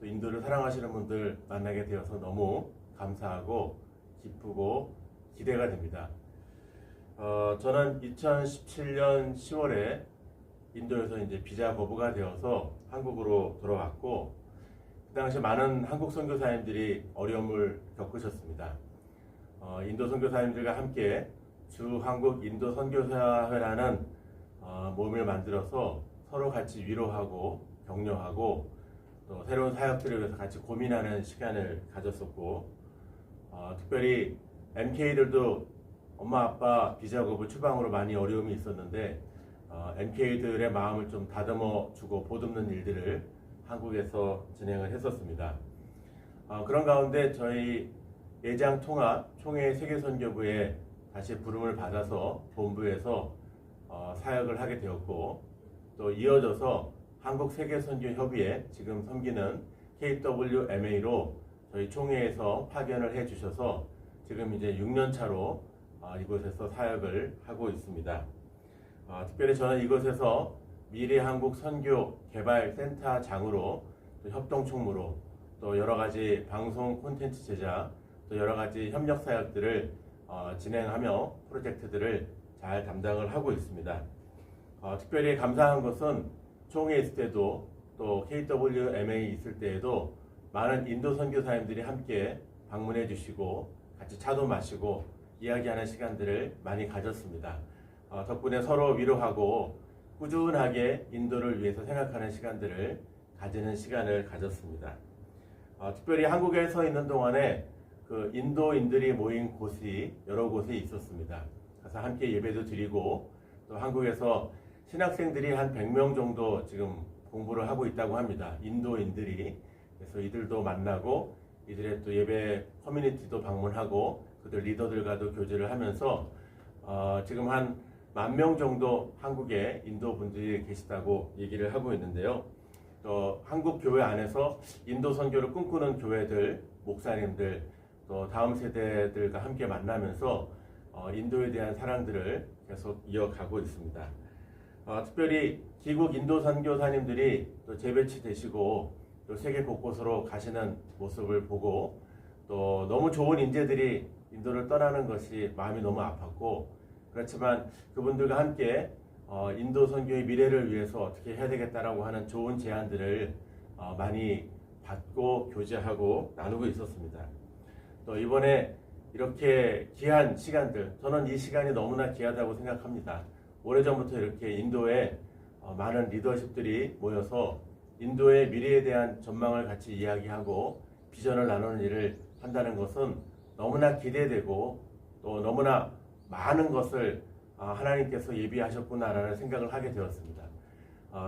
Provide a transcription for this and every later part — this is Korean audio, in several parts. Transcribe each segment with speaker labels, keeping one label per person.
Speaker 1: 인도를 사랑하시는 분들 만나게 되어서 너무 감사하고 기쁘고 기대가 됩니다. 저는 2017년 10월에 인도에서 이제 비자 거부가 되어서 한국으로 돌아왔고, 그 당시 많은 한국 선교사님들이 어려움을 겪으셨습니다. 인도 선교사님들과 함께 주 한국 인도 선교사회라는 모임을 만들어서 서로 같이 위로하고 격려하고 또 새로운 사역들을 위해서 같이 고민하는 시간을 가졌었고, 특별히 MK들도 엄마 아빠 비자 거부 추방으로 많이 어려움이 있었는데 MK들의 마음을 좀 다듬어 주고 보듬는 일들을 한국에서 진행을 했었습니다. 그런 가운데 저희 예장 통합 총회 세계선교부에 다시 부름을 받아서 본부에서 사역을 하게 되었고, 또 이어져서 한국세계선교협의회 지금 섬기는 KWMA로 저희 총회에서 파견을 해 주셔서 지금 이제 6년 차로 이곳에서 사역을 하고 있습니다. 특별히 저는 이곳에서 미래한국 선교개발센터장으로 또 협동총무로 또 여러가지 방송 콘텐츠 제작 또 여러가지 협력 사역들을 진행하며 프로젝트들을 잘 담당을 하고 있습니다. 특별히 감사한 것은 총회 있을 때도 또 KWMA 있을 때에도 많은 인도 선교사님들이 함께 방문해 주시고 같이 차도 마시고 이야기하는 시간들을 많이 가졌습니다. 덕분에 서로 위로하고 꾸준하게 인도를 위해서 생각하는 시간들을 가지는 시간을 가졌습니다. 특별히 한국에 서 있는 동안에 그 인도인들이 모인 곳이 여러 곳에 있었습니다. 그래서 함께 예배도 드리고 또 한국에서 신학생들이 한 100명 정도 지금 공부를 하고 있다고 합니다. 인도인들이. 그래서 이들도 만나고 이들의 또 예배 커뮤니티도 방문하고 그들 리더들과도 교제를 하면서 지금 한 10,000명 정도 한국에 인도 분들이 계시다고 얘기를 하고 있는데요. 또 한국 교회 안에서 인도 선교를 꿈꾸는 교회들, 목사님들, 또 다음 세대들과 함께 만나면서 인도에 대한 사랑들을 계속 이어가고 있습니다. 특별히 기국 인도 선교사님들이 또 재배치 되시고 또 세계 곳곳으로 가시는 모습을 보고 또 너무 좋은 인재들이 인도를 떠나는 것이 마음이 너무 아팠고, 그렇지만 그분들과 함께 인도 선교의 미래를 위해서 어떻게 해야 되겠다라고 하는 좋은 제안들을 많이 받고 교제하고 나누고 있었습니다. 또 이번에 이렇게 귀한 시간들, 저는 이 시간이 너무나 귀하다고 생각합니다. 오래전부터 이렇게 인도에 많은 리더십들이 모여서 인도의 미래에 대한 전망을 같이 이야기하고 비전을 나누는 일을 한다는 것은 너무나 기대되고 또 너무나 많은 것을 하나님께서 예비하셨구나라는 생각을 하게 되었습니다.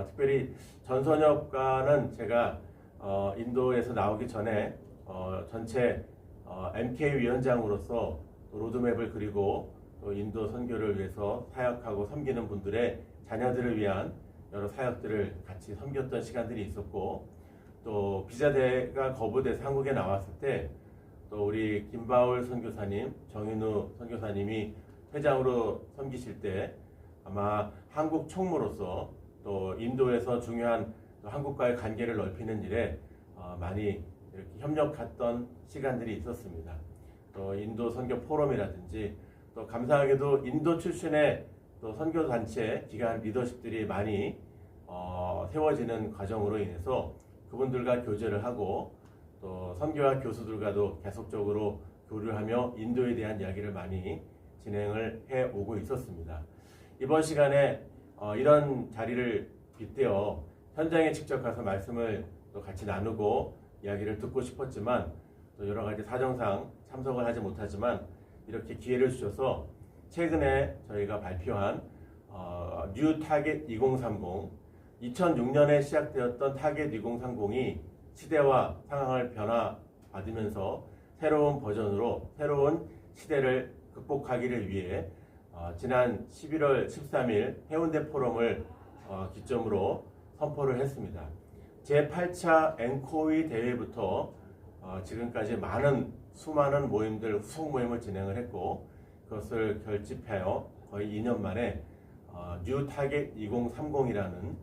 Speaker 1: 특별히 전선엽과는 제가 인도에서 나오기 전에 전체 MK 위원장으로서 로드맵을 그리고 또 인도 선교를 위해서 사역하고 섬기는 분들의 자녀들을 위한 여러 사역들을 같이 섬겼던 시간들이 있었고, 또 비자대가 거부돼서 한국에 나왔을 때 또 우리 김바울 선교사님, 정인우 선교사님이 회장으로 섬기실 때 아마 한국 총무로서 또 인도에서 중요한 한국과의 관계를 넓히는 일에 많이 이렇게 협력했던 시간들이 있었습니다. 또 인도 선교 포럼이라든지 또 감사하게도 인도 출신의 또 선교 단체 기관 리더십들이 많이 세워지는 과정으로 인해서 그분들과 교제를 하고 또 선교학 교수들과도 계속적으로 교류하며 인도에 대한 이야기를 많이 진행을 해 오고 있었습니다. 이번 시간에 이런 자리를 빗대어 현장에 직접 가서 말씀을 또 같이 나누고 이야기를 듣고 싶었지만 또 여러 가지 사정상 참석을 하지 못하지만 이렇게 기회를 주셔서 최근에 저희가 발표한 뉴 타겟 2030, 2006년에 시작되었던 타겟 2030이 시대와 상황을 변화받으면서 새로운 버전으로 새로운 시대를 극복하기를 위해 지난 11월 13일 해운대 포럼을 기점으로 선포를 했습니다. 제8차 엔코이 대회부터 지금까지 수많은 모임들, 후속 모임을 진행을 했고 그것을 결집하여 거의 2년 만에 뉴 타겟 2030이라는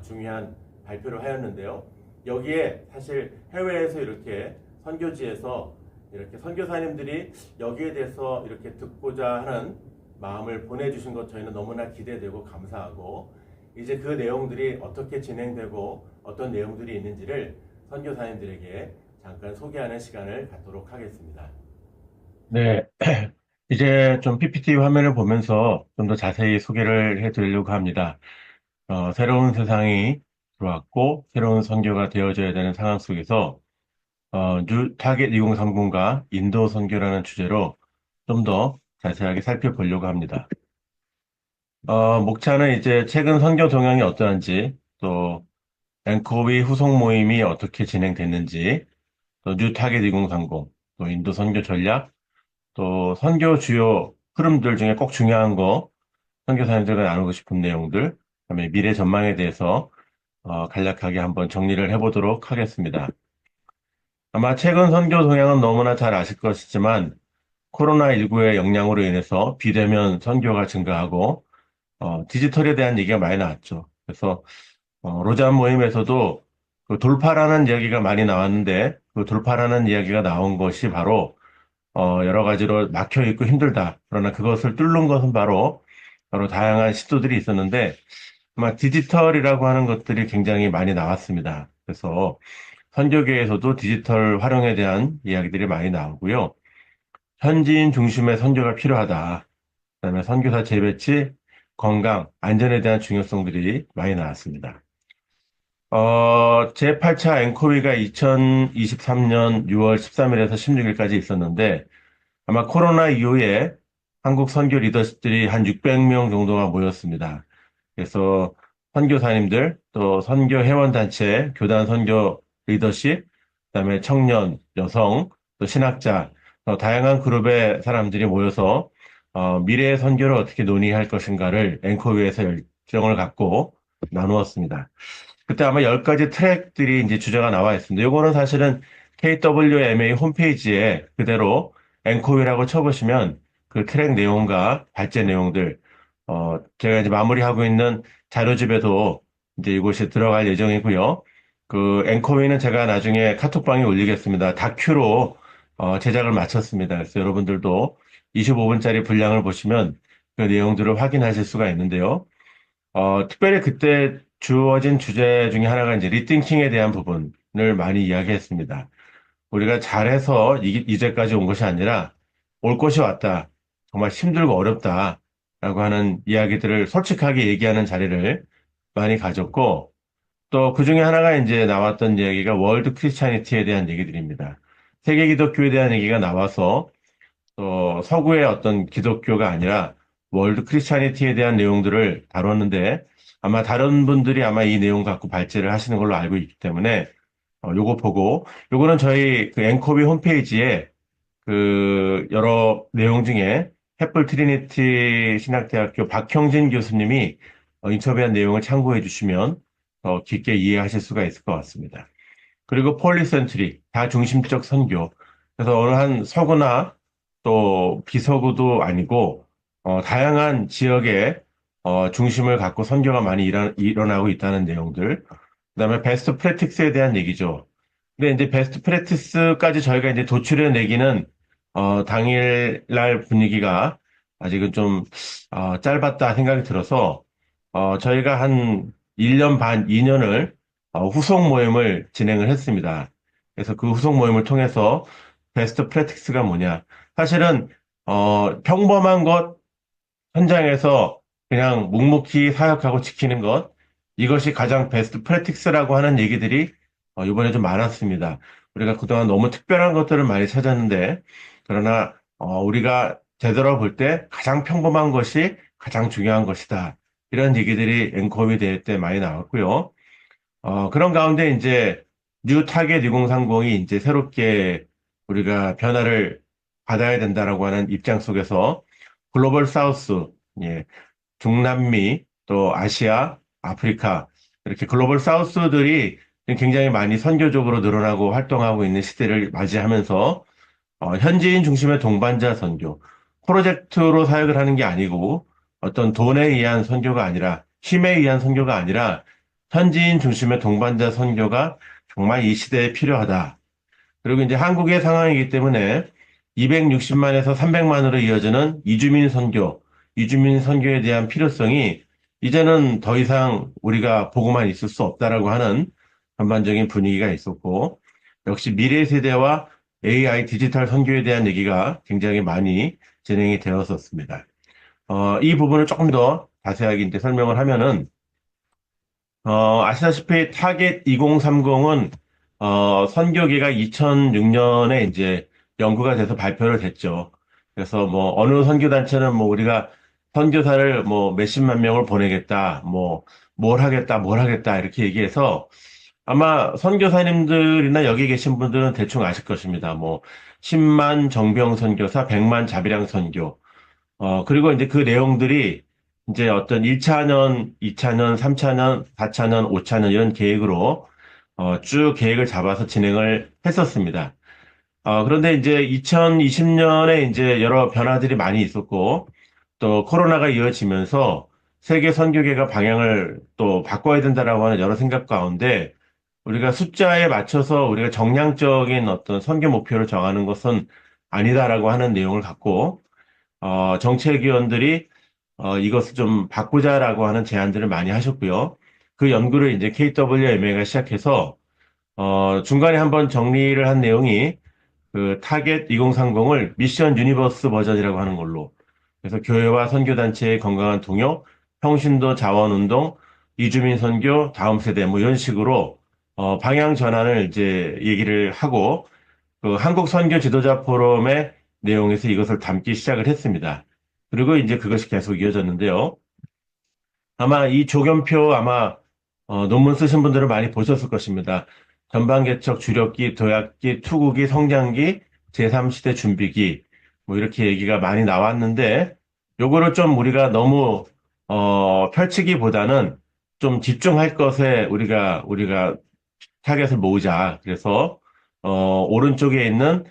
Speaker 1: 중요한 발표를 하였는데요. 여기에 사실 해외에서 이렇게 선교지에서 이렇게 선교사님들이 여기에 대해서 이렇게 듣고자 하는 마음을 보내주신 것 저희는 너무나 기대되고 감사하고, 이제 그 내용들이 어떻게 진행되고 어떤 내용들이 있는지를 선교사님들에게 잠깐 소개하는 시간을 갖도록 하겠습니다.
Speaker 2: 네, 이제 좀 PPT 화면을 보면서 좀 더 자세히 소개를 해드리려고 합니다. 새로운 세상이 들어왔고, 새로운 선교가 되어져야 되는 상황 속에서, 뉴 타겟 2030과 인도 선교라는 주제로 좀 더 자세하게 살펴보려고 합니다. 목차는 이제 최근 선교 동향이 어떠한지, 또 앵커위 후속 모임이 어떻게 진행됐는지, 또 뉴 타겟 2030, 또 인도 선교 전략, 또 선교 주요 흐름들 중에 꼭 중요한 거, 선교사님들과 나누고 싶은 내용들, 그다음에 미래 전망에 대해서 간략하게 한번 정리를 해보도록 하겠습니다. 아마 최근 선교 동향은 너무나 잘 아실 것이지만 코로나19의 영향으로 인해서 비대면 선교가 증가하고 디지털에 대한 얘기가 많이 나왔죠. 그래서 로잔 모임에서도 그 돌파라는 이야기가 많이 나왔는데 그 돌파라는 이야기가 나온 것이 바로 여러 가지로 막혀 있고 힘들다. 그러나 그것을 뚫는 것은 바로 다양한 시도들이 있었는데 아마 디지털이라고 하는 것들이 굉장히 많이 나왔습니다. 그래서 선교계에서도 디지털 활용에 대한 이야기들이 많이 나오고요. 현지인 중심의 선교가 필요하다. 그다음에 선교사 재배치, 건강, 안전에 대한 중요성들이 많이 나왔습니다. 제8차 앵코위가 2023년 6월 13일에서 16일까지 있었는데 아마 코로나 이후에 한국 선교 리더십들이 한 600명 정도가 모였습니다. 그래서 선교사님들, 또 선교 회원단체, 교단 선교 리더십, 그다음에 청년, 여성, 또 신학자, 다양한 그룹의 사람들이 모여서 미래의 선교를 어떻게 논의할 것인가를 앵커위에서 열정을 갖고 나누었습니다. 그때 아마 10가지 트랙들이 이제 주제가 나와 있습니다. 요거는 사실은 KWMA 홈페이지에 그대로 앵커위라고 쳐보시면 그 트랙 내용과 발제 내용들, 제가 이제 마무리하고 있는 자료집에도 이제 이곳에 들어갈 예정이고요. 그 앵커위는 제가 나중에 카톡방에 올리겠습니다. 다큐로 제작을 마쳤습니다. 그래서 여러분들도 25분짜리 분량을 보시면 그 내용들을 확인하실 수가 있는데요. 특별히 그때 주어진 주제 중에 하나가 이제 리팅킹에 대한 부분을 많이 이야기했습니다. 우리가 잘해서 이제까지 온 것이 아니라 올 것이 왔다. 정말 힘들고 어렵다. 라고 하는 이야기들을 솔직하게 얘기하는 자리를 많이 가졌고, 또 그 중에 하나가 이제 나왔던 이야기가 월드 크리스찬니티에 대한 얘기들입니다. 세계 기독교에 대한 얘기가 나와서 또 서구의 어떤 기독교가 아니라 월드 크리스찬니티에 대한 내용들을 다뤘는데 아마 다른 분들이 아마 이 내용 갖고 발제를 하시는 걸로 알고 있기 때문에 요거 보고 요거는 저희 그 앵커비 홈페이지에 그 여러 내용 중에 햇불 트리니티 신학대학교 박형진 교수님이 인터뷰한 내용을 참고해 주시면 더 깊게 이해하실 수가 있을 것 같습니다. 그리고 폴리센트리, 다중심적 선교. 그래서 어느 한 서구나 또 비서구도 아니고 다양한 지역에 중심을 갖고 선교가 많이 일어나고 있다는 내용들. 그다음에 베스트 프랙티스에 대한 얘기죠. 근데 이제 베스트 프랙티스까지 저희가 이제 도출해 내기는 당일날 분위기가 아직은 좀 짧았다 생각이 들어서 저희가 한 1년 반, 2년을 후속 모임을 진행을 했습니다. 그래서 그 후속 모임을 통해서 베스트 프랙티스가 뭐냐. 사실은 평범한 것 현장에서 그냥 묵묵히 사역하고 지키는 것, 이것이 가장 베스트 프랙티스라고 하는 얘기들이 이번에 좀 많았습니다. 우리가 그동안 너무 특별한 것들을 많이 찾았는데, 그러나 우리가 되돌아볼 때 가장 평범한 것이 가장 중요한 것이다. 이런 얘기들이 앵커비 대회 때 많이 나왔고요. 그런 가운데 이제 뉴 타겟 2030이 이제 새롭게 우리가 변화를 받아야 된다라고 하는 입장 속에서 글로벌 사우스, 예, 중남미, 또 아시아, 아프리카, 이렇게 글로벌 사우스들이 굉장히 많이 선교적으로 늘어나고 활동하고 있는 시대를 맞이하면서 현지인 중심의 동반자 선교, 프로젝트로 사역을 하는 게 아니고 어떤 돈에 의한 선교가 아니라 힘에 의한 선교가 아니라 현지인 중심의 동반자 선교가 정말 이 시대에 필요하다. 그리고 이제 한국의 상황이기 때문에 260만에서 300만으로 이어지는 이주민 선교에 대한 필요성이 이제는 더 이상 우리가 보고만 있을 수 없다라고 하는 전반적인 분위기가 있었고, 역시 미래 세대와 AI 디지털 선교에 대한 얘기가 굉장히 많이 진행이 되었었습니다. 이 부분을 조금 더 자세하게 이제 설명을 하면은, 아시다시피 타겟 2030은 선교계가 2006년에 이제 연구가 돼서 발표를 됐죠. 그래서 뭐 어느 선교단체는 뭐 우리가 선교사를 뭐 몇십만 명을 보내겠다, 뭐 뭘 하겠다 이렇게 얘기해서 아마 선교사님들이나 여기 계신 분들은 대충 아실 것입니다. 뭐 10만 정병 선교사, 100만 자비랑 선교. 그리고 이제 그 내용들이 이제 어떤 1차년, 2차년, 3차년, 4차년, 5차년 이런 계획으로 쭉 계획을 잡아서 진행을 했었습니다. 그런데 이제 2020년에 이제 여러 변화들이 많이 있었고 또 코로나가 이어지면서 세계 선교계가 방향을 또 바꿔야 된다라고 하는 여러 생각 가운데 우리가 숫자에 맞춰서 우리가 정량적인 어떤 선교 목표를 정하는 것은 아니다라고 하는 내용을 갖고 정책위원들이 이것을 좀 바꾸자라고 하는 제안들을 많이 하셨고요. 그 연구를 이제 KWMA가 시작해서 중간에 한번 정리를 한 내용이 그 타겟 2030을 미션 유니버스 버전이라고 하는 걸로. 그래서 교회와 선교단체의 건강한 통역, 평신도 자원운동, 이주민 선교, 다음 세대 뭐 이런 식으로 방향 전환을 이제 얘기를 하고 그 한국 선교 지도자 포럼의 내용에서 이것을 담기 시작을 했습니다. 그리고 이제 그것이 계속 이어졌는데요. 아마 이 조견표 아마 논문 쓰신 분들은 많이 보셨을 것입니다. 전반개척 주력기, 도약기, 투국기, 성장기, 제3시대 준비기 뭐 이렇게 얘기가 많이 나왔는데 요거를 좀 우리가 너무 펼치기보다는 좀 집중할 것에 우리가 타겟을 모으자. 그래서 오른쪽에 있는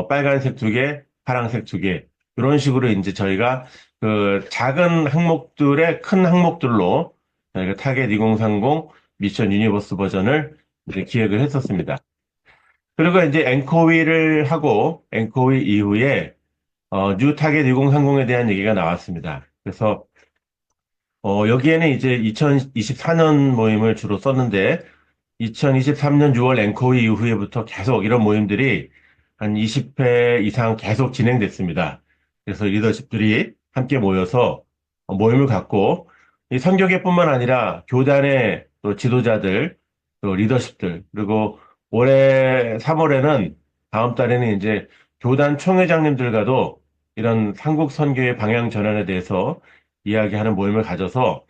Speaker 2: 빨간색 두 개, 파란색 두 개. 이런 식으로 이제 저희가 그 작은 항목들의 큰 항목들로 저희가 타겟 2030 미션 유니버스 버전을 이제 기획을 했었습니다. 그리고 이제 앵커위를 하고 앵커위 이후에 뉴 타겟 2030에 대한 얘기가 나왔습니다. 그래서 여기에는 이제 2024년 모임을 주로 썼는데 2023년 6월 앵커위 이후에부터 계속 이런 모임들이 한 20회 이상 계속 진행됐습니다. 그래서 리더십들이 함께 모여서 모임을 갖고 이 선교계뿐만 아니라 교단의 또 지도자들, 또 리더십들, 그리고 올해 3월에는 다음 달에는 이제 교단 총회장님들과도 이런 한국 선교의 방향 전환에 대해서 이야기하는 모임을 가져서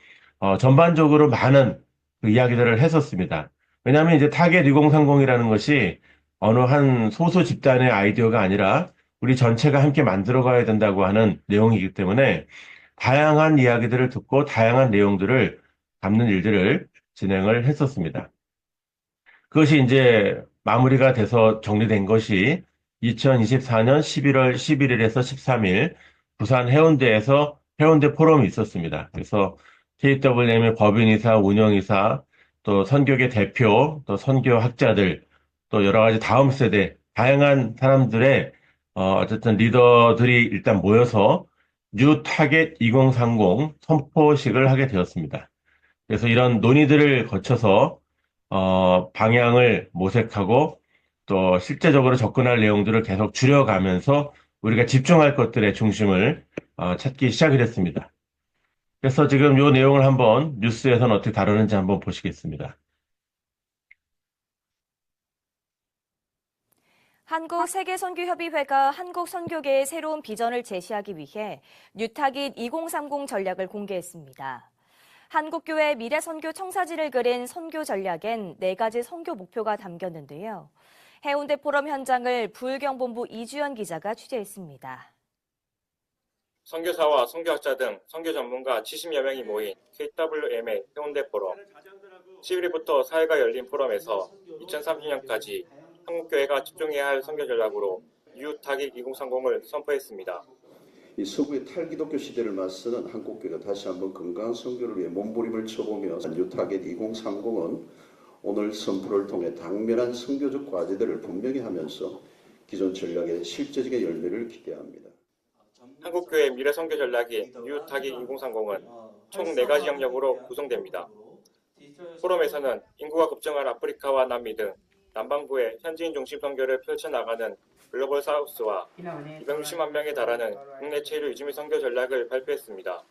Speaker 2: 전반적으로 많은 그 이야기들을 했었습니다. 왜냐하면 이제 타겟 2030이라는 것이 어느 한 소수 집단의 아이디어가 아니라 우리 전체가 함께 만들어가야 된다고 하는 내용이기 때문에 다양한 이야기들을 듣고 다양한 내용들을 담는 일들을 진행을 했었습니다. 그것이 이제 마무리가 돼서 정리된 것이 2024년 11월 11일에서 13일 부산 해운대에서 해운대 포럼이 있었습니다. 그래서 KWM의 법인이사, 운영이사, 또 선교계 대표, 또 선교학자들, 또 여러 가지 다음 세대, 다양한 사람들의 어쨌든 리더들이 일단 모여서 뉴 타겟 2030 선포식을 하게 되었습니다. 그래서 이런 논의들을 거쳐서 방향을 모색하고 또 실제적으로 접근할 내용들을 계속 줄여가면서 우리가 집중할 것들의 중심을 찾기 시작을 했습니다. 그래서 지금 이 내용을 한번 뉴스에서는 어떻게 다루는지 한번 보시겠습니다.
Speaker 3: 한국세계선교협의회가 한국 선교계의 새로운 비전을 제시하기 위해 뉴타깃 2030 전략을 공개했습니다. 한국교회 미래선교 청사진을 그린 선교 전략엔 4가지 선교 목표가 담겼는데요. 해운대 포럼 현장을 부의경본부 이주연 기자가 취재했습니다.
Speaker 4: 선교사와 선교학자 등 선교 전문가 70여 명이 모인 KWMA 해운대 포럼. 11일부터 4일가 열린 포럼에서 2030년까지 한국교회가 집중해야 할 선교 전략으로 뉴 타깃 2030을 선포했습니다.
Speaker 5: 이 서구의 탈기독교 시대를 맞서는 한국교회가 다시 한번 건강한 선교를 위해 몸부림을 쳐보며 뉴 타겟 2030은 오늘 선포를 통해 당면한 선교적 과제들을 분명히 하면서 기존 전략의 실제적인 열매를 기대합니다.
Speaker 4: 한국교회 미래 선교 전략인 뉴타깃 2030은 총 4가지 영역으로 구성됩니다. 포럼에서는 인구가 급증한 아프리카와 남미 등 남반구의 현지인 중심 선교를 펼쳐나가는 글로벌 사우스와 260만 명에 달하는 국내 체류 이주민 선교 전략을 발표했습니다.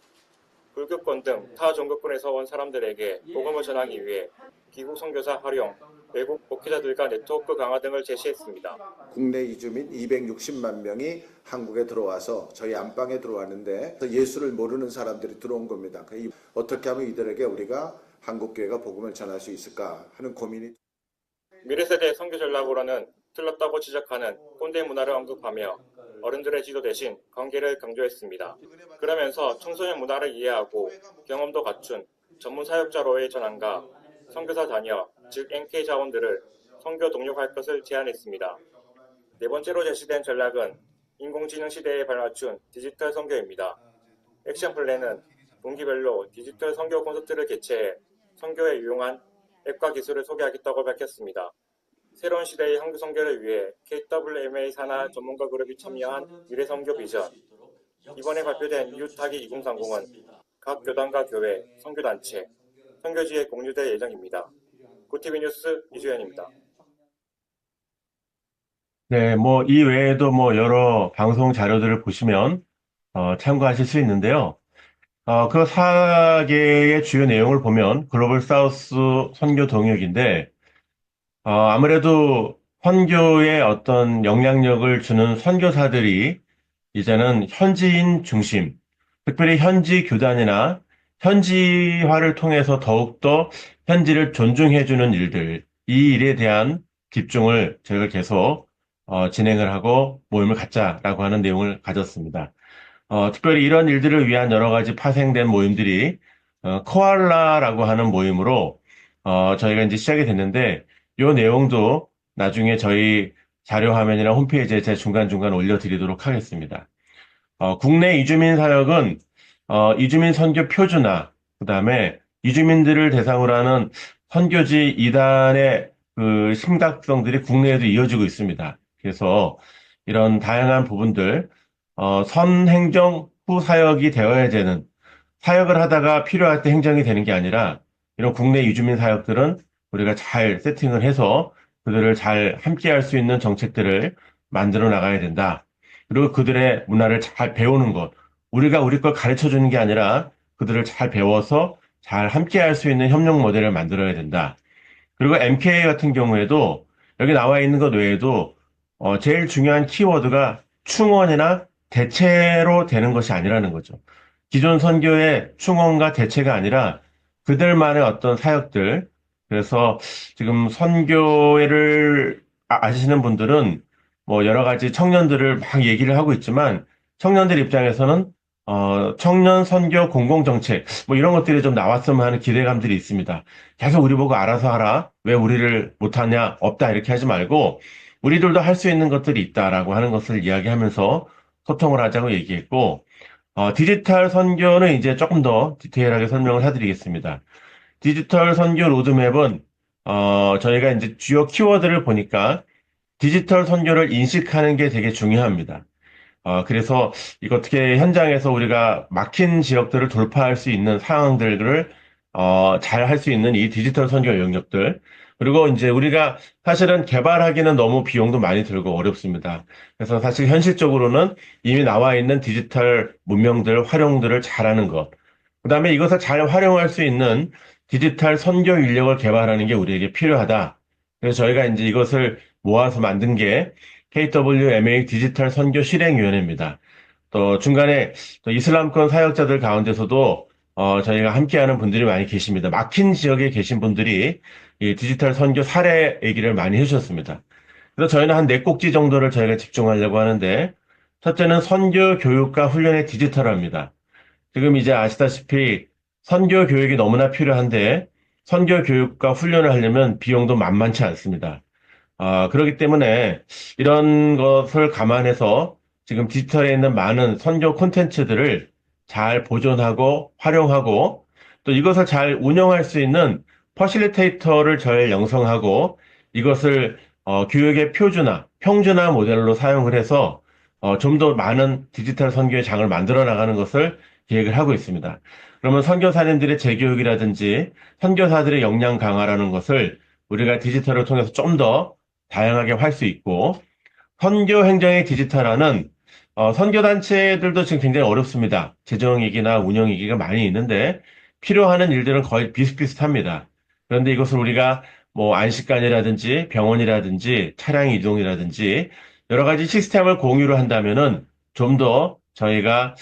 Speaker 4: 불교권 등 타 종교권에서 온 사람들에게 복음을 전하기 위해 기국 선교사 활용, 외국 목회자들과 네트워크 강화 등을 제시했습니다.
Speaker 6: 국내 이주민 260만 명이 한국에 들어와서 저희 안방에 들어왔는데 예수를 모르는 사람들이 들어온 겁니다. 어떻게 하면 이들에게 우리가 한국교회가 복음을 전할 수 있을까 하는 고민이.
Speaker 4: 미래세대 선교 전략으로는 틀렸다고 지적하는 꼰대 문화를 언급하며 어른들의 지도 대신 관계를 강조했습니다. 그러면서 청소년 문화를 이해하고 경험도 갖춘 전문 사역자로의 전환과 선교사 자녀, 즉 NK 자원들을 선교 동력할 것을 제안했습니다. 네 번째로 제시된 전략은 인공지능 시대에 발맞춘 디지털 선교입니다. 액션 플랜은 분기별로 디지털 선교 콘서트를 개최해 선교에 유용한 앱과 기술을 소개하겠다고 밝혔습니다. 새로운 시대의 한국 선교를 위해 KWMA 산하 전문가 그룹이 참여한 미래 선교 비전. 이번에 발표된 뉴타깃 2030은 각 교단과 교회, 선교단체, 선교지에 공유될 예정입니다. 구티비 뉴스 이주연입니다.
Speaker 2: 네, 이 외에도 여러 방송 자료들을 보시면 참고하실 수 있는데요. 그 4개의 주요 내용을 보면 글로벌 사우스 선교 동역인데, 아무래도 선교에 어떤 영향력을 주는 선교사들이 이제는 현지인 중심, 특별히 현지 교단이나 현지화를 통해서 더욱더 현지를 존중해주는 일들, 이 일에 대한 집중을 저희가 계속 진행을 하고 모임을 갖자라고 하는 내용을 가졌습니다. 특별히 이런 일들을 위한 여러 가지 파생된 모임들이 코알라라고 하는 모임으로 저희가 이제 시작이 됐는데, 이 내용도 나중에 저희 자료 화면이나 홈페이지에 제가 중간중간 올려드리도록 하겠습니다. 국내 이주민 사역은 이주민 선교 표준화, 그 다음에 이주민들을 대상으로 하는 선교지 이단의 그 심각성들이 국내에도 이어지고 있습니다. 그래서 이런 다양한 부분들, 선행정 후 사역이 되어야 되는, 사역을 하다가 필요할 때 행정이 되는 게 아니라 이런 국내 이주민 사역들은 우리가 잘 세팅을 해서 그들을 잘 함께 할 수 있는 정책들을 만들어 나가야 된다. 그리고 그들의 문화를 잘 배우는 것. 우리가 우리 걸 가르쳐 주는 게 아니라 그들을 잘 배워서 잘 함께 할 수 있는 협력 모델을 만들어야 된다. 그리고 MK 같은 경우에도 여기 나와 있는 것 외에도 제일 중요한 키워드가 충원이나 대체로 되는 것이 아니라는 거죠. 기존 선교의 충원과 대체가 아니라 그들만의 어떤 사역들, 그래서 지금 선교회를 아시는 분들은 여러 가지 청년들을 막 얘기를 하고 있지만 청년들 입장에서는 청년 선교 공공정책 이런 것들이 좀 나왔으면 하는 기대감들이 있습니다. 계속 우리 보고 알아서 하라. 왜 우리를 못하냐? 없다. 이렇게 하지 말고 우리들도 할 수 있는 것들이 있다라고 하는 것을 이야기하면서 소통을 하자고 얘기했고, 디지털 선교는 이제 조금 더 디테일하게 설명을 해드리겠습니다. 디지털 선교 로드맵은 저희가 이제 주요 키워드를 보니까 디지털 선교를 인식하는 게 되게 중요합니다. 그래서 이거 어떻게 현장에서 우리가 막힌 지역들을 돌파할 수 있는 상황들을 잘 할 수 있는 이 디지털 선교 영역들, 그리고 이제 우리가 사실은 개발하기는 너무 비용도 많이 들고 어렵습니다. 그래서 사실 현실적으로는 이미 나와 있는 디지털 문명들, 활용들을 잘하는 것, 그 다음에 이것을 잘 활용할 수 있는 디지털 선교 인력을 개발하는 게 우리에게 필요하다. 그래서 저희가 이제 이것을 모아서 만든 게 KWMA 디지털 선교 실행위원회입니다. 또 중간에 또 이슬람권 사역자들 가운데서도 저희가 함께하는 분들이 많이 계십니다. 막힌 지역에 계신 분들이 이 디지털 선교 사례 얘기를 많이 해주셨습니다. 그래서 저희는 한 4꼭지 정도를 저희가 집중하려고 하는데, 첫째는 선교 교육과 훈련의 디지털화입니다. 지금 이제 아시다시피 선교 교육이 너무나 필요한데 선교 교육과 훈련을 하려면 비용도 만만치 않습니다. 그렇기 때문에 이런 것을 감안해서 지금 디지털에 있는 많은 선교 콘텐츠들을 잘 보존하고 활용하고 또 이것을 잘 운영할 수 있는 퍼실리테이터를 잘 양성하고 이것을 교육의 표준화, 평준화 모델로 사용을 해서 좀 더 많은 디지털 선교의 장을 만들어 나가는 것을 계획을 하고 있습니다. 그러면 선교사님들의 재교육이라든지 선교사들의 역량 강화라는 것을 우리가 디지털을 통해서 좀 더 다양하게 할 수 있고, 선교 행정의 디지털화는 선교단체들도 지금 굉장히 어렵습니다. 재정위기나 운영위기가 많이 있는데 필요하는 일들은 거의 비슷비슷합니다. 그런데 이것을 우리가 뭐 안식관이라든지 병원이라든지 차량 이동이라든지 여러 가지 시스템을 공유를 한다면은 좀 더 저희가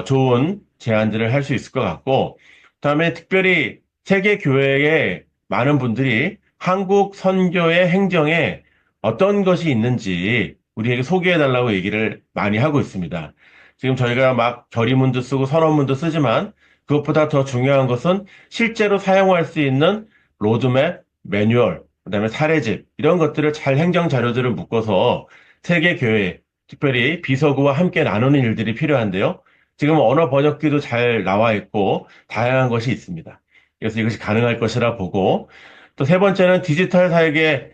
Speaker 2: 좋은 제안들을 할 수 있을 것 같고, 그다음에 특별히 세계 교회의 많은 분들이 한국 선교의 행정에 어떤 것이 있는지 우리에게 소개해달라고 얘기를 많이 하고 있습니다. 지금 저희가 막 결의문도 쓰고 선언문도 쓰지만 그것보다 더 중요한 것은 실제로 사용할 수 있는 로드맵, 매뉴얼, 그다음에 사례집 이런 것들을 잘 행정 자료들을 묶어서 세계 교회, 특별히 비서구와 함께 나누는 일들이 필요한데요. 지금 언어 번역기도 잘 나와 있고 다양한 것이 있습니다. 그래서 이것이 가능할 것이라 보고, 또 세 번째는 디지털 사역의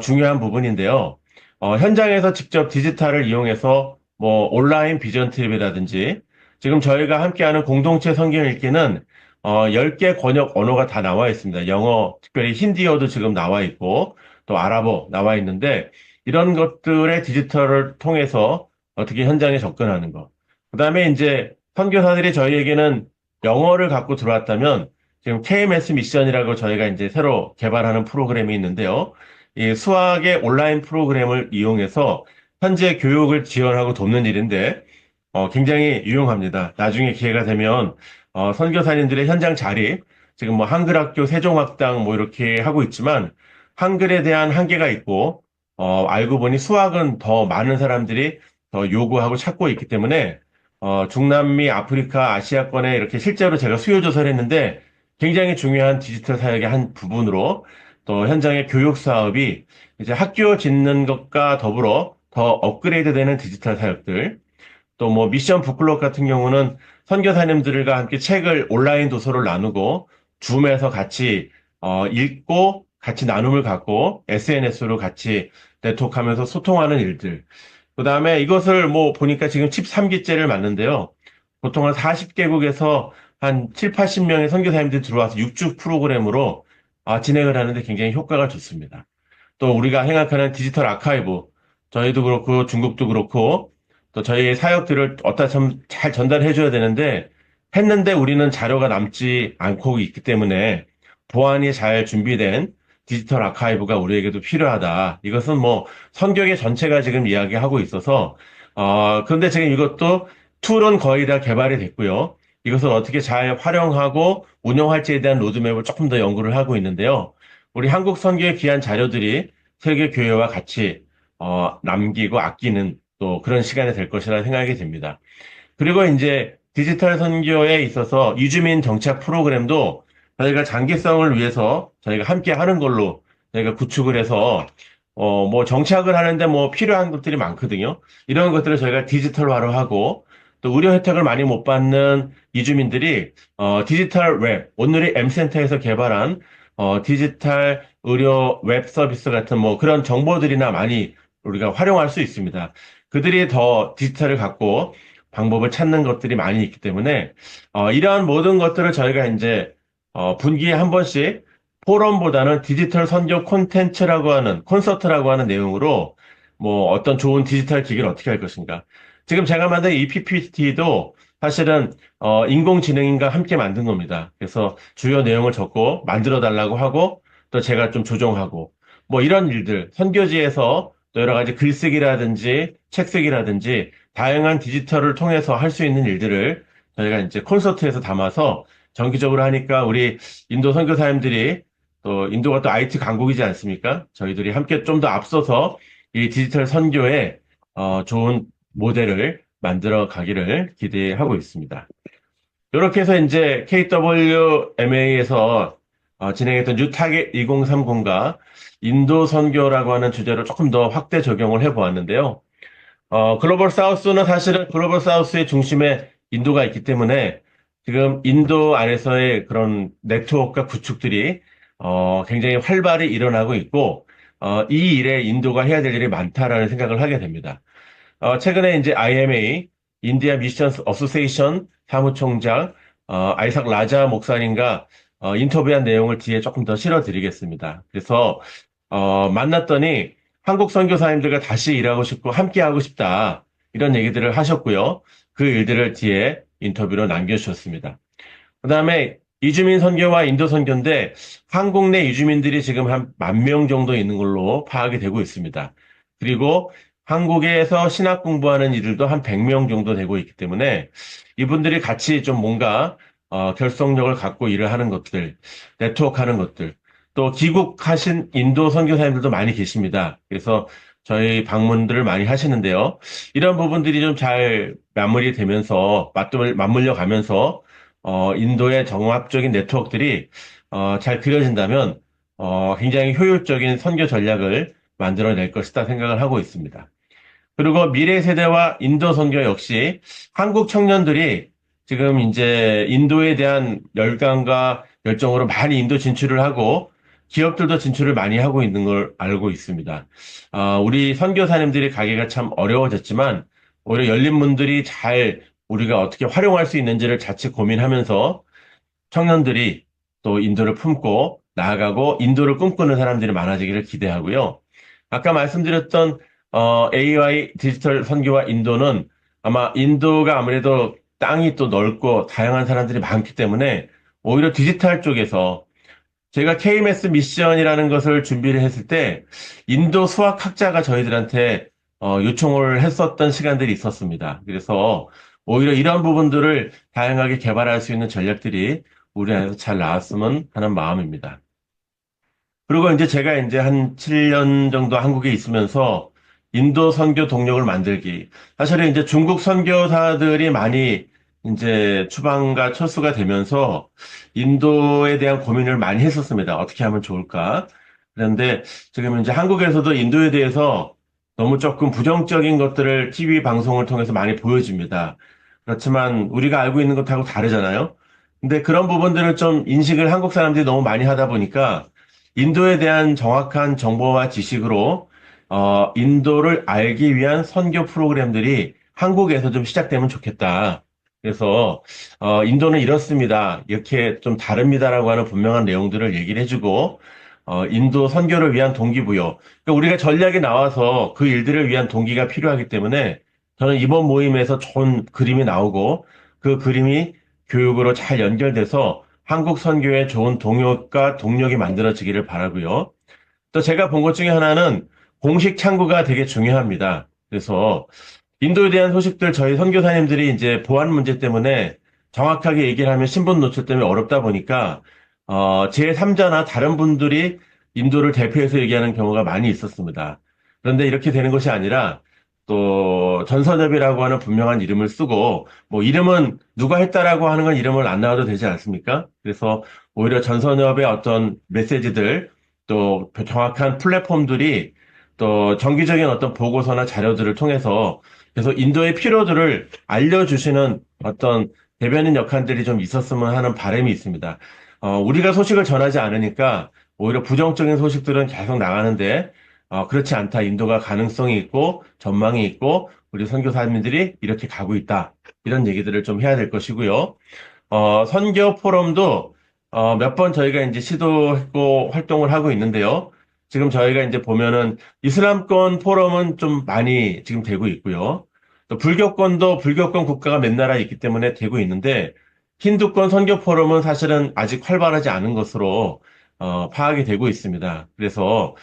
Speaker 2: 중요한 부분인데요. 현장에서 직접 디지털을 이용해서 뭐 온라인 비전 트립이라든지 지금 저희가 함께하는 공동체 성경 읽기는 10개 번역 언어가 다 나와 있습니다. 영어, 특별히 힌디어도 지금 나와 있고 또 아랍어 나와 있는데 이런 것들의 디지털을 통해서 어떻게 현장에 접근하는 것. 그다음에 이제 선교사들이 저희에게는 영어를 갖고 들어왔다면 지금 KMS 미션이라고 저희가 이제 새로 개발하는 프로그램이 있는데요. 이 수학의 온라인 프로그램을 이용해서 현재 교육을 지원하고 돕는 일인데 굉장히 유용합니다. 나중에 기회가 되면 선교사님들의 현장 자립, 지금 뭐 한글학교, 세종학당 뭐 이렇게 하고 있지만 한글에 대한 한계가 있고 알고 보니 수학은 더 많은 사람들이 더 요구하고 찾고 있기 때문에 중남미, 아프리카, 아시아권에 이렇게 실제로 제가 수요 조사를 했는데 굉장히 중요한 디지털 사역의 한 부분으로 또 현장의 교육 사업이 이제 학교 짓는 것과 더불어 더 업그레이드 되는 디지털 사역들, 또 뭐 미션 북클럽 같은 경우는 선교사님들과 함께 책을 온라인 도서를 나누고 줌에서 같이 읽고 같이 나눔을 갖고 SNS로 같이 네트워크하면서 소통하는 일들. 그다음에 이것을 뭐 보니까 지금 13기째를 맞는데요. 보통 한 40개국에서 한 7, 80명의 선교사님들이 들어와서 6주 프로그램으로 진행을 하는데 굉장히 효과가 좋습니다. 또 우리가 생각하는 디지털 아카이브, 저희도 그렇고 중국도 그렇고 또 저희의 사역들을 어디다 잘 전달해줘야 되는데 했는데 우리는 자료가 남지 않고 있기 때문에 보안이 잘 준비된 디지털 아카이브가 우리에게도 필요하다. 이것은 뭐 선교계 전체가 지금 이야기하고 있어서 그런데 지금 이것도 툴은 거의 다 개발이 됐고요. 이것을 어떻게 잘 활용하고 운영할지에 대한 로드맵을 조금 더 연구를 하고 있는데요. 우리 한국 선교의 귀한 자료들이 세계 교회와 같이 남기고 아끼는 또 그런 시간이 될 것이라 생각이 됩니다. 그리고 이제 디지털 선교에 있어서 이주민 정착 프로그램도 저희가 장기성을 위해서 저희가 함께 하는 걸로 저희가 구축을 해서 뭐 정착을 하는데 뭐 필요한 것들이 많거든요. 이런 것들을 저희가 디지털화로 하고 또 의료 혜택을 많이 못 받는 이주민들이 디지털 웹, 오늘의 M센터에서 개발한 디지털 의료 웹 서비스 같은 뭐 그런 정보들이나 많이 우리가 활용할 수 있습니다. 그들이 더 디지털을 갖고 방법을 찾는 것들이 많이 있기 때문에 이러한 모든 것들을 저희가 이제 분기에 한 번씩 포럼보다는 디지털 선교 콘텐츠라고 하는 콘서트라고 하는 내용으로 뭐 어떤 좋은 디지털 기기를 어떻게 할 것인가. 지금 제가 만든 이 PPT도 사실은 인공지능인과 함께 만든 겁니다. 그래서 주요 내용을 적고 만들어 달라고 하고 또 제가 좀 조정하고 뭐 이런 일들 선교지에서 또 여러 가지 글쓰기라든지 책쓰기라든지 다양한 디지털을 통해서 할 수 있는 일들을 저희가 이제 콘서트에서 담아서 정기적으로 하니까 우리 인도 선교사님들이 또 인도가 또 IT 강국이지 않습니까? 저희들이 함께 좀 더 앞서서 이 디지털 선교에 좋은 모델을 만들어 가기를 기대하고 있습니다. 이렇게 해서 이제 KWMA에서 진행했던 뉴타겟 2030과 인도 선교라고 하는 주제로 조금 더 확대 적용을 해보았는데요. 글로벌 사우스는 사실은 글로벌 사우스의 중심에 인도가 있기 때문에 지금 인도 안에서의 그런 네트워크가 구축들이 굉장히 활발히 일어나고 있고, 이 일에 인도가 해야 될 일이 많다라는 생각을 하게 됩니다. 최근에 이제 IMA, 인디아 미션 어소시에이션 사무총장, 아이삭 라자 목사님과 인터뷰한 내용을 뒤에 조금 더 실어드리겠습니다. 그래서, 만났더니 한국 선교사님들과 다시 일하고 싶고 함께 하고 싶다. 이런 얘기들을 하셨고요. 그 일들을 뒤에 인터뷰로 남겨주셨습니다. 그 다음에 이주민 선교와 인도 선교인데 한국 내 이주민들이 지금 한 10,000명 정도 있는 걸로 파악이 되고 있습니다. 그리고 한국에서 신학 공부하는 이들도 한 100명 정도 되고 있기 때문에 이분들이 같이 좀 뭔가 결속력을 갖고 일을 하는 것들, 네트워크하는 것들, 또 귀국하신 인도 선교사님들도 많이 계십니다. 그래서 저희 방문들을 많이 하시는데요. 이런 부분들이 좀 잘 마무리되면서 맞물려 가면서 인도의 종합적인 네트워크들이 잘 그려진다면 굉장히 효율적인 선교 전략을 만들어낼 것이다 생각을 하고 있습니다. 그리고 미래 세대와 인도 선교 역시 한국 청년들이 지금 이제 인도에 대한 열광과 열정으로 많이 인도 진출을 하고 기업들도 진출을 많이 하고 있는 걸 알고 있습니다. 우리 선교사님들이 가기가 참 어려워졌지만 오히려 열린 문들이 잘 우리가 어떻게 활용할 수 있는지를 자칫 고민하면서 청년들이 또 인도를 품고 나아가고 인도를 꿈꾸는 사람들이 많아지기를 기대하고요. 아까 말씀드렸던 AI 디지털 선교와 인도는 아마 인도가 아무래도 땅이 또 넓고 다양한 사람들이 많기 때문에 오히려 디지털 쪽에서 제가 KMS 미션이라는 것을 준비를 했을 때 인도 수학학자가 저희들한테 요청을 했었던 시간들이 있었습니다. 그래서 오히려 이런 부분들을 다양하게 개발할 수 있는 전략들이 우리 안에서 잘 나왔으면 하는 마음입니다. 그리고 이제 제가 이제 한 7년 정도 한국에 있으면서 인도 선교 동력을 만들기. 사실은 이제 중국 선교사들이 많이 이제 추방과 철수가 되면서 인도에 대한 고민을 많이 했었습니다. 어떻게 하면 좋을까? 그런데 지금 이제 한국에서도 인도에 대해서 너무 조금 부정적인 것들을 TV 방송을 통해서 많이 보여줍니다. 그렇지만 우리가 알고 있는 것하고 다르잖아요. 근데 그런 부분들을 좀 인식을 한국 사람들이 너무 많이 하다 보니까 인도에 대한 정확한 정보와 지식으로 인도를 알기 위한 선교 프로그램들이 한국에서 좀 시작되면 좋겠다. 그래서 인도는 이렇습니다. 이렇게 좀 다릅니다라고 하는 분명한 내용들을 얘기를 해주고 인도 선교를 위한 동기부여. 그러니까 우리가 전략이 나와서 그 일들을 위한 동기가 필요하기 때문에 저는 이번 모임에서 좋은 그림이 나오고 그 그림이 교육으로 잘 연결돼서 한국 선교에 좋은 동역과 동력이 만들어지기를 바라고요. 또 제가 본 것 중에 하나는 공식 창구가 되게 중요합니다. 그래서 인도에 대한 소식들 저희 선교사님들이 이제 보안 문제 때문에 정확하게 얘기를 하면 신분 노출 때문에 어렵다 보니까 제3자나 다른 분들이 인도를 대표해서 얘기하는 경우가 많이 있었습니다. 그런데 이렇게 되는 것이 아니라 또 전선협이라고 하는 분명한 이름을 쓰고 뭐 이름은 누가 했다라고 하는 건 이름을 안 나와도 되지 않습니까? 그래서 오히려 전선협의 어떤 메시지들 또 정확한 플랫폼들이 또 정기적인 어떤 보고서나 자료들을 통해서 계속 인도의 필요들을 알려주시는 어떤 대변인 역할들이 좀 있었으면 하는 바람이 있습니다. 우리가 소식을 전하지 않으니까 오히려 부정적인 소식들은 계속 나가는데 그렇지 않다. 인도가 가능성이 있고 전망이 있고 우리 선교사님들이 이렇게 가고 있다. 이런 얘기들을 좀 해야 될 것이고요. 선교 포럼도 몇 번 저희가 이제 시도했고 활동을 하고 있는데요. 지금 저희가 이제 보면은 이슬람권 포럼은 좀 많이 지금 되고 있고요. 또 불교권도 불교권 국가가 몇 나라 있기 때문에 되고 있는데 힌두권 선교 포럼은 사실은 아직 활발하지 않은 것으로 파악이 되고 있습니다. 그래서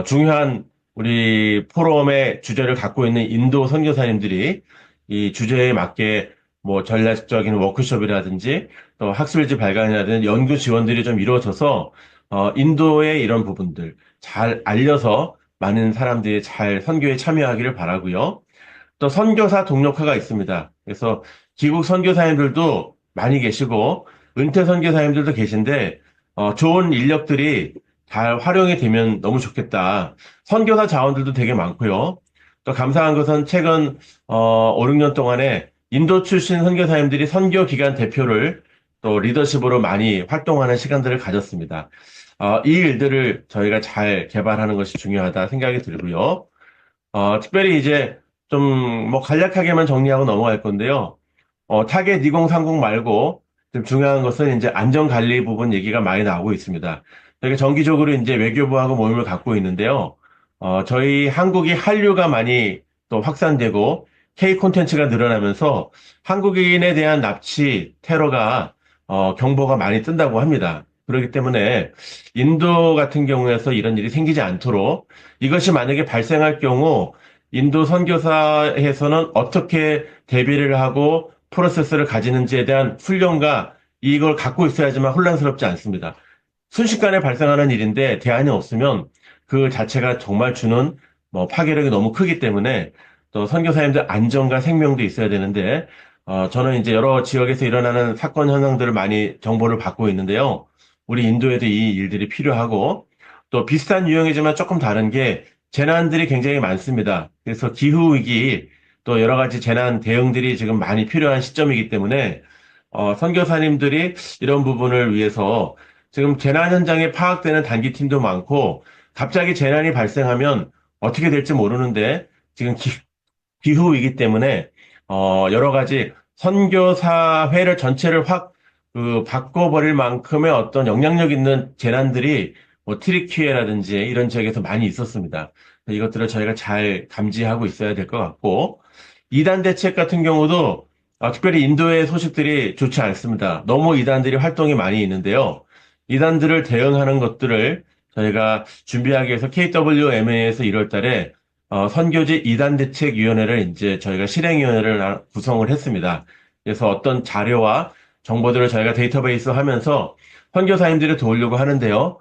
Speaker 2: 중요한 우리 포럼의 주제를 갖고 있는 인도 선교사님들이 이 주제에 맞게 뭐 전략적인 워크숍이라든지 또 학술지 발간이라든지 연구 지원들이 좀 이루어져서 인도의 이런 부분들 잘 알려서 많은 사람들이 잘 선교에 참여하기를 바라고요. 또 선교사 동력화가 있습니다. 그래서 기국 선교사님들도 많이 계시고 은퇴 선교사님들도 계신데 좋은 인력들이 잘 활용이 되면 너무 좋겠다. 선교사 자원들도 되게 많고요. 또 감사한 것은 최근 5, 6년 동안에 인도 출신 선교사님들이 선교 기관 대표를 또 리더십으로 많이 활동하는 시간들을 가졌습니다. 이 일들을 저희가 잘 개발하는 것이 중요하다 생각이 들고요. 특별히 이제 좀 뭐 간략하게만 정리하고 넘어갈 건데요. 타겟 2030 말고 좀 중요한 것은 이제 안전관리 부분 얘기가 많이 나오고 있습니다. 저희가 정기적으로 이제 외교부하고 모임을 갖고 있는데요. 저희 한국이 한류가 많이 또 확산되고 K 콘텐츠가 늘어나면서 한국인에 대한 납치, 테러가 경보가 많이 뜬다고 합니다. 그렇기 때문에 인도 같은 경우에서 이런 일이 생기지 않도록 이것이 만약에 발생할 경우 인도 선교사에서는 어떻게 대비를 하고 프로세스를 가지는지에 대한 훈련과 이걸 갖고 있어야지만 혼란스럽지 않습니다. 순식간에 발생하는 일인데 대안이 없으면 그 자체가 정말 주는 뭐 파괴력이 너무 크기 때문에 또 선교사님들 안전과 생명도 있어야 되는데 저는 이제 여러 지역에서 일어나는 사건 현상들을 많이 정보를 받고 있는데요. 우리 인도에도 이 일들이 필요하고 또 비슷한 유형이지만 조금 다른 게 재난들이 굉장히 많습니다. 그래서 기후위기 또 여러 가지 재난 대응들이 지금 많이 필요한 시점이기 때문에 선교사님들이 이런 부분을 위해서 지금 재난 현장에 파악되는 단기팀도 많고 갑자기 재난이 발생하면 어떻게 될지 모르는데 지금 기후위기 때문에 여러 가지 선교사회를 전체를 확 바꿔버릴 만큼의 어떤 영향력 있는 재난들이 뭐 트리키에라든지 이런 지역에서 많이 있었습니다. 이것들을 저희가 잘 감지하고 있어야 될 것 같고 이단 대책 같은 경우도 특별히 인도의 소식들이 좋지 않습니다. 너무 이단들이 활동이 많이 있는데요. 이단들을 대응하는 것들을 저희가 준비하기 위해서 KWMA에서 1월 달에 선교지 이단대책위원회를 이제 저희가 실행위원회를 구성을 했습니다. 그래서 어떤 자료와 정보들을 저희가 데이터베이스 하면서 선교사님들을 도우려고 하는데요.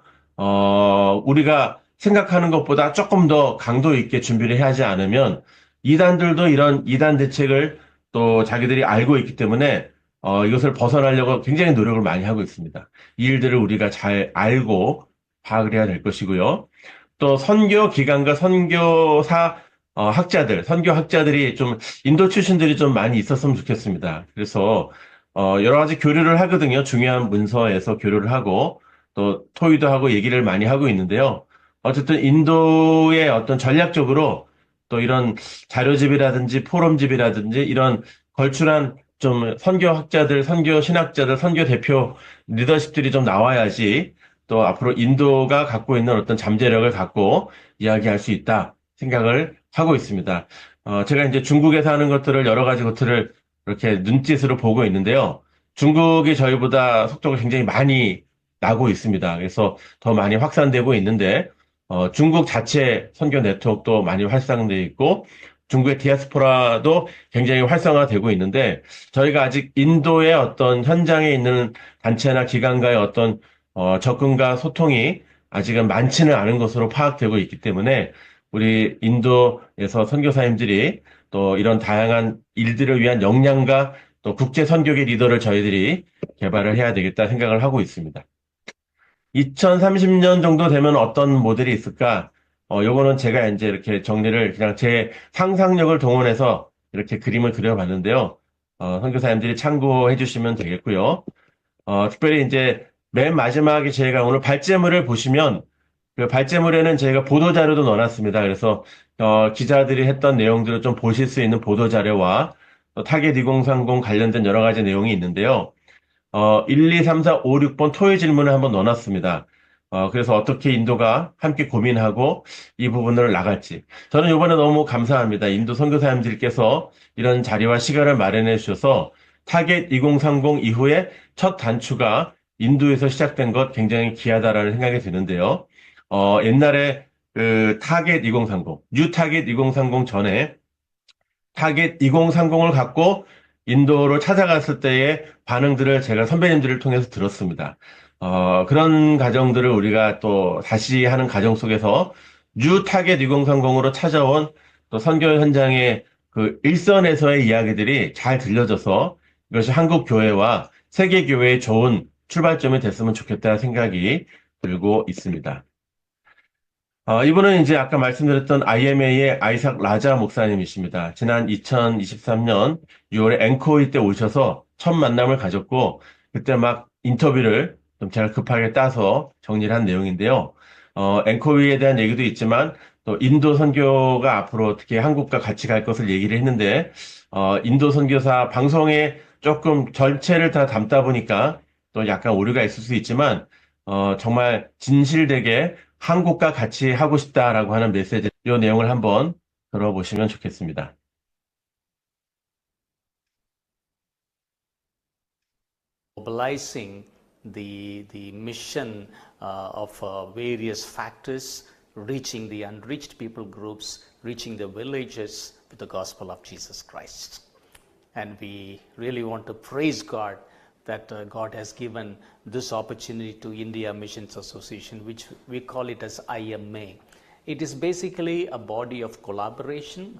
Speaker 2: 우리가 생각하는 것보다 조금 더 강도 있게 준비를 해야 하지 않으면 이단들도 이런 이단 대책을 또 자기들이 알고 있기 때문에 이것을 벗어나려고 굉장히 노력을 많이 하고 있습니다. 이 일들을 우리가 잘 알고 파악을 해야 될 것이고요. 또 선교 기관과 선교사 학자들, 선교 학자들이 좀 인도 출신들이 좀 많이 있었으면 좋겠습니다. 그래서 여러 가지 교류를 하거든요. 중요한 문서에서 교류를 하고 또 토의도 하고 얘기를 많이 하고 있는데요. 어쨌든 인도의 어떤 전략적으로 또 이런 자료집이라든지 포럼집이라든지 이런 걸출한 좀 선교 학자들, 선교 신학자들, 선교 대표 리더십들이 좀 나와야지 또 앞으로 인도가 갖고 있는 어떤 잠재력을 갖고 이야기할 수 있다 생각을 하고 있습니다. 제가 이제 중국에서 하는 것들을 여러 가지 것들을 이렇게 눈짓으로 보고 있는데요. 중국이 저희보다 속도가 굉장히 많이 나고 있습니다. 그래서 더 많이 확산되고 있는데 중국 자체 선교 네트워크도 많이 활성화되어 있고 중국의 디아스포라도 굉장히 활성화되고 있는데 저희가 아직 인도의 어떤 현장에 있는 단체나 기관과의 어떤 접근과 소통이 아직은 많지는 않은 것으로 파악되고 있기 때문에 우리 인도에서 선교사님들이 또 이런 다양한 일들을 위한 역량과 또 국제 선교계 리더를 저희들이 개발을 해야 되겠다 생각을 하고 있습니다. 2030년 정도 되면 어떤 모델이 있을까? 요거는 제가 이제 이렇게 정리를 그냥 제 상상력을 동원해서 이렇게 그림을 그려봤는데요. 선교사님들이 참고해 주시면 되겠고요. 특별히 이제 맨 마지막에 저희가 오늘 발제물을 보시면 그 발제물에는 저희가 보도자료도 넣어놨습니다. 그래서 기자들이 했던 내용들을 좀 보실 수 있는 보도자료와 또 타겟 2030 관련된 여러 가지 내용이 있는데요. 1, 2, 3, 4, 5, 6번 토의 질문을 한번 넣어놨습니다. 그래서 어떻게 인도가 함께 고민하고 이 부분을 나갈지. 저는 이번에 너무 감사합니다. 인도 선교사님들께서 이런 자리와 시간을 마련해 주셔서 타겟 2030 이후에 첫 단추가 인도에서 시작된 것 굉장히 귀하다라는 생각이 드는데요. 옛날에 그 타겟 2030, 뉴 타겟 2030 전에 타겟 2030을 갖고 인도로 찾아갔을 때의 반응들을 제가 선배님들을 통해서 들었습니다. 그런 과정들을 우리가 또 다시 하는 과정 속에서 뉴 타겟 2030으로 찾아온 또 선교 현장의 그 일선에서의 이야기들이 잘 들려져서 이것이 한국 교회와 세계 교회의 좋은 출발점이 됐으면 좋겠다는 생각이 들고 있습니다. 이분은 이제 아까 말씀드렸던 IMA의 아이삭 라자 목사님이십니다. 지난 2023년 6월에 앵코이 때 오셔서 첫 만남을 가졌고 그때 막 인터뷰를 좀 제가 급하게 따서 정리를 한 내용인데요. 앵커위에 대한 얘기도 있지만 또 인도 선교가 앞으로 어떻게 한국과 같이 갈 것을 얘기를 했는데 인도 선교사 방송에 조금 전체를 다 담다 보니까 또 약간 오류가 있을 수 있지만 정말 진실되게 한국과 같이 하고 싶다라고 하는 메시지, 이 내용을 한번 들어보시면 좋겠습니다.
Speaker 7: Mobilizing the mission of various factors, reaching the unreached people groups, reaching the villages with the gospel of Jesus Christ. And we really want to praise God that God has given this opportunity to India Missions Association, which we call it as IMA. It is basically a body of collaboration,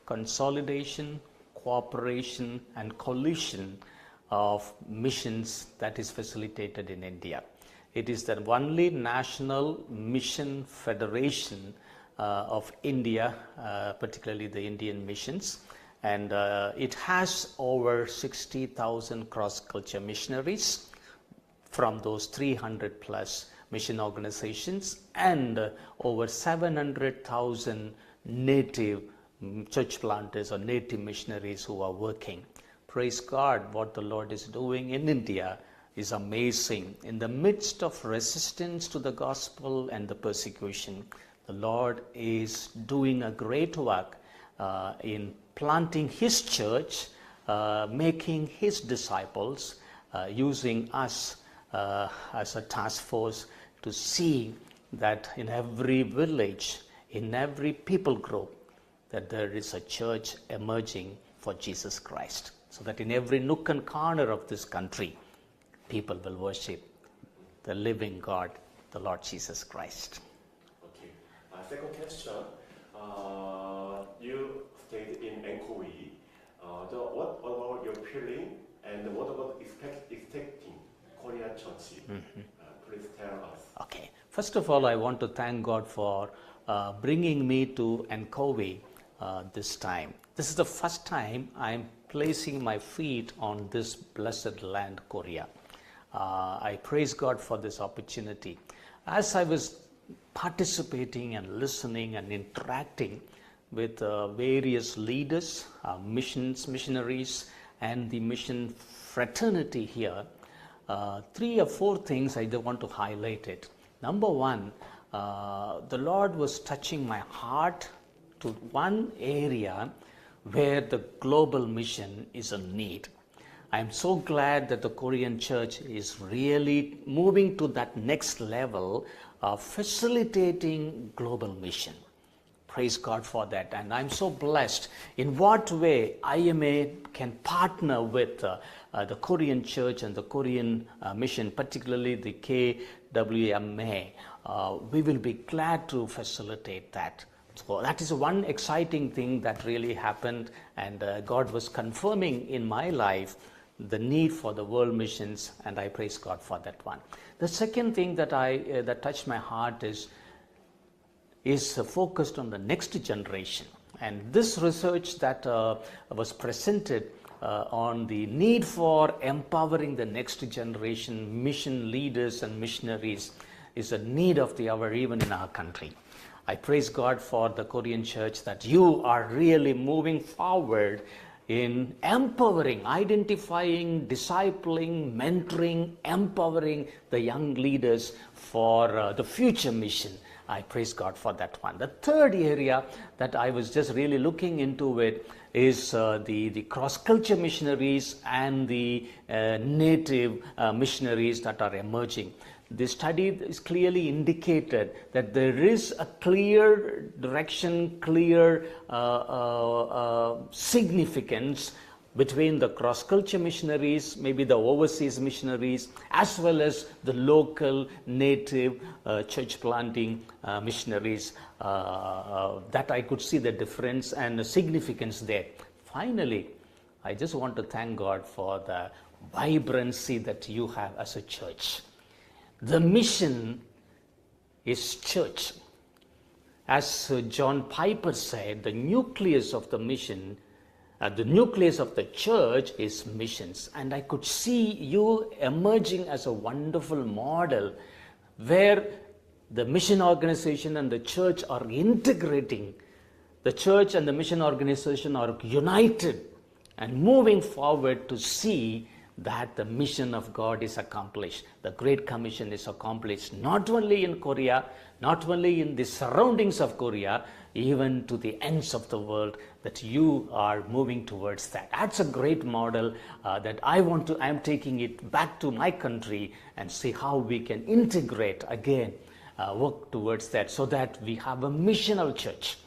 Speaker 7: consolidation, cooperation, and coalition of missions that is facilitated in India. It is the only national mission federation of India, particularly the Indian missions, and it has over 60,000 cross-culture missionaries from those 300 plus mission organizations and over 700,000 native church planters or native missionaries who are working. Praise God, what the Lord is doing in India is amazing. In the midst of resistance to the gospel and the persecution, the Lord is doing a great work in planting His church, making His disciples, using us as a task force to see that in every village, in every people group, that there is a church emerging for Jesus Christ. So that in every nook and corner of this country, people will worship the living God, the Lord Jesus Christ.
Speaker 1: Okay. Second question. You stayed in Angkori. What about your feeling and what about expecting Korean church? Please tell us.
Speaker 7: Okay. First of all, I want to thank God for bringing me to Angkori this time. This is the first time I'm placing my feet on this blessed land, Korea. I praise God for this opportunity. As I was participating and listening and interacting with various leaders, missionaries, and the mission fraternity here, 3 or 4 things I want to highlight it. Number one, the Lord was touching my heart to one area where the global mission is a need. I am so glad that the Korean church is really moving to that next level of facilitating global mission. Praise God for that. And I'm so blessed. In what way IMA can partner with the Korean church and the Korean mission, particularly the KWMA. We will be glad to facilitate that. So that is one exciting thing that really happened, and God was confirming in my life the need for the world missions, and I praise God for that one. The second thing that that touched my heart is focused on the next generation, and this research that was presented on the need for empowering the next generation mission leaders and missionaries is a need of the hour even in our country. I praise God for the Korean church that you are really moving forward in empowering, identifying, discipling, mentoring, empowering the young leaders for the future mission. I praise God for that one. The third area that I was just really looking into it is the cross-culture missionaries and the native missionaries that are emerging. The study is clearly indicated that there is a clear direction, clear significance between the cross-culture missionaries, maybe the overseas missionaries, as well as the local native church planting missionaries, that I could see the difference and the significance there. Finally, I just want to thank God for the vibrancy that you have as a church. The mission is church. As John Piper said, the nucleus of the mission the nucleus of the church is missions. And I could see you emerging as a wonderful model where the mission organization and the church are integrating. The church and the mission organization are united and moving forward to see that the mission of God is accomplished. The Great Commission is accomplished not only in Korea, not only in the surroundings of Korea, even to the ends of the world, that you are moving towards that. That's a great model that I am taking it back to my country and see how we can integrate again, work towards that, so that we have a missional church.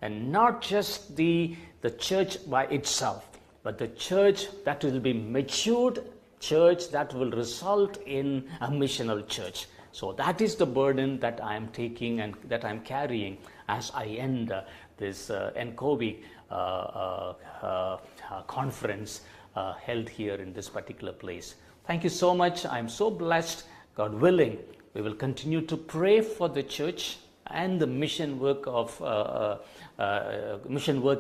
Speaker 7: And not just the church by itself, but the church that will be matured, church that will result in a missional church. So that is the burden that I am taking and that I am carrying as I end this NCOVI conference held here in this particular place. Thank you so much. I am so blessed. God willing, we will continue to pray for the church and the mission work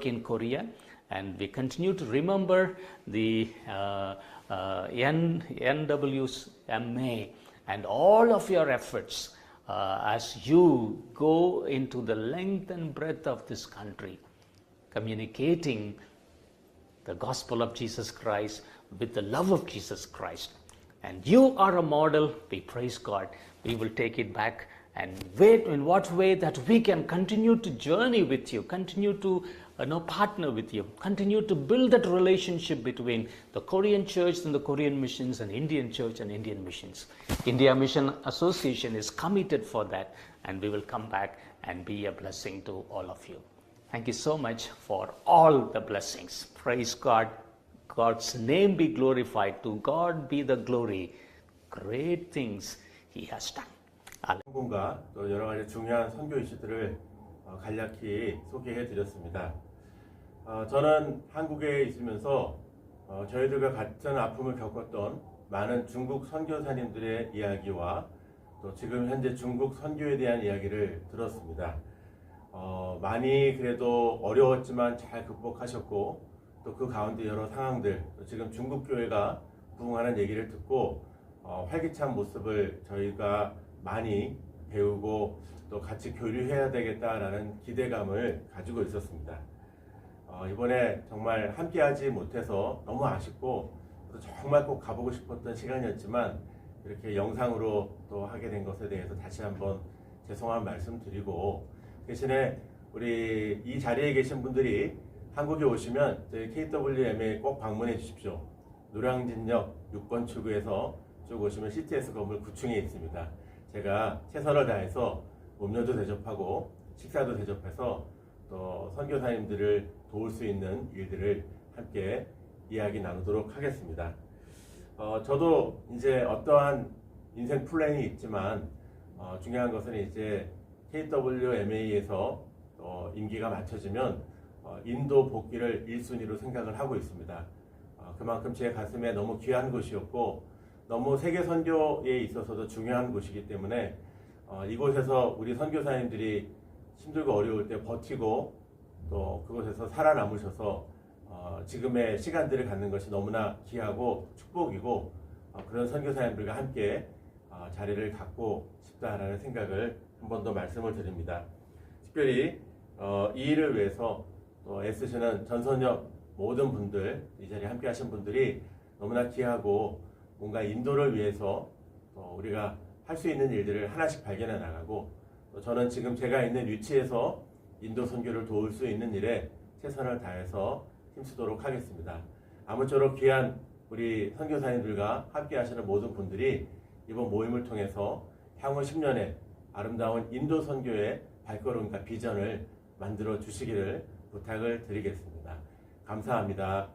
Speaker 7: in Korea, and we continue to remember the NWMA and all of your efforts as you go into the length and breadth of this country, communicating the gospel of Jesus Christ with the love of Jesus Christ. And you are a model. We praise God. We will take it back and wait in what way that we can continue to journey with you, continue to partner with you, continue to build that relationship between the Korean church and the Korean missions and Indian church and Indian missions. India Mission Association is committed for that, and we will come back and be a blessing to all of you. Thank you so much for all the blessings. Praise God. God's name be glorified. To God be the glory. Great things He has done.
Speaker 1: 성공과 또 여러 가지 중요한 선교 이슈들을 간략히 소개해 드렸습니다. 저는 한국에 있으면서 저희들과 같은 아픔을 겪었던 많은 중국 선교사님들의 이야기와 또 지금 현재 중국 선교에 대한 이야기를 들었습니다. 많이 그래도 어려웠지만 잘 극복하셨고 또 그 가운데 여러 상황들, 또 지금 중국 교회가 부흥하는 얘기를 듣고 활기찬 모습을 저희가 많이 배우고 또 같이 교류해야 되겠다라는 기대감을 가지고 있었습니다. 이번에 정말 함께하지 못해서 너무 아쉽고 또 정말 꼭 가보고 싶었던 시간이었지만 이렇게 영상으로 또 하게 된 것에 대해서 다시 한번 죄송한 말씀 드리고, 대신에 우리 이 자리에 계신 분들이 한국에 오시면 저희 KWM에 꼭 방문해 주십시오. 노량진역 6번 출구에서 쭉 오시면 CTS 건물 9층에 있습니다. 제가 최선을 다해서 음료도 대접하고 식사도 대접해서 또 선교사님들을 도울 수 있는 일들을 함께 이야기 나누도록 하겠습니다. 저도 이제 어떠한 인생 플랜이 있지만 중요한 것은 이제 KWMA에서 임기가 맞춰지면 인도 복귀를 1순위로 생각을 하고 있습니다. 그만큼 제 가슴에 너무 귀한 곳이었고 너무 세계 선교에 있어서도 중요한 곳이기 때문에 이곳에서 우리 선교사님들이 힘들고 어려울 때 버티고 또 그곳에서 살아남으셔서 지금의 시간들을 갖는 것이 너무나 귀하고 축복이고 그런 선교사님들과 함께 자리를 갖고 싶다라는 생각을 한 번 더 말씀을 드립니다. 특별히 이 일을 위해서 또 애쓰시는 전선역 모든 분들, 이 자리에 함께 하신 분들이 너무나 귀하고 뭔가 인도를 위해서 우리가 할 수 있는 일들을 하나씩 발견해 나가고 또 저는 지금 제가 있는 위치에서 인도 선교를 도울 수 있는 일에 최선을 다해서 힘쓰도록 하겠습니다. 아무쪼록 귀한 우리 선교사님들과 함께 하시는 모든 분들이 이번 모임을 통해서 향후 10년의 아름다운 인도 선교의 발걸음과 비전을 만들어 주시기를 부탁을 드리겠습니다. 감사합니다.